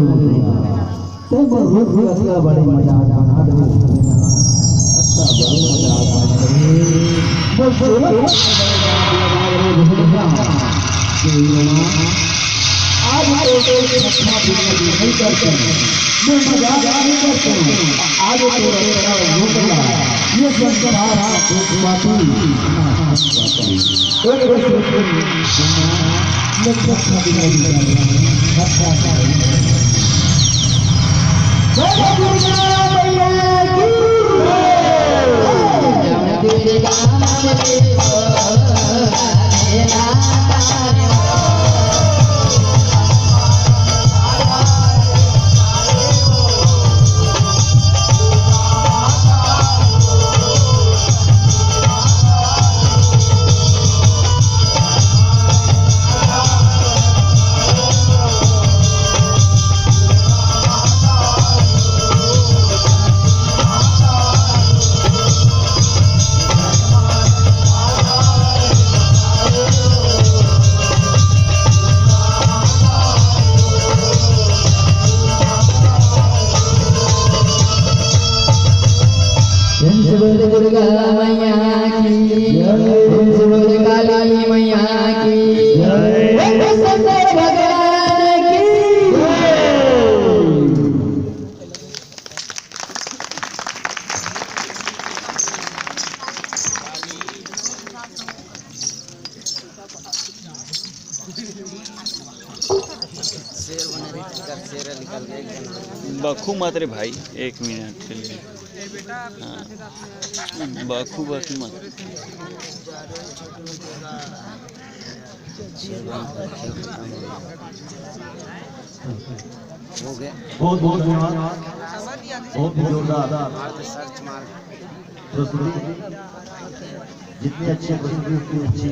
तो बहुत अच्छा बड़े मजा बना दे अच्छा बड़े मजा बना दे आज तो नहीं करते हैं मैं मजाक नहीं करते हैं आज तो रोकना ये संस्कार बाती दुर्गा मैया की बोल काली मैया की शंकर भगवान की बखू मत रे भाई 1 मिनट के लिए बखू मत हो गया बहुत बहुत धन्यवाद बहुत जोरदार जितनी अच्छी प्रस्तुति उतनी अच्छी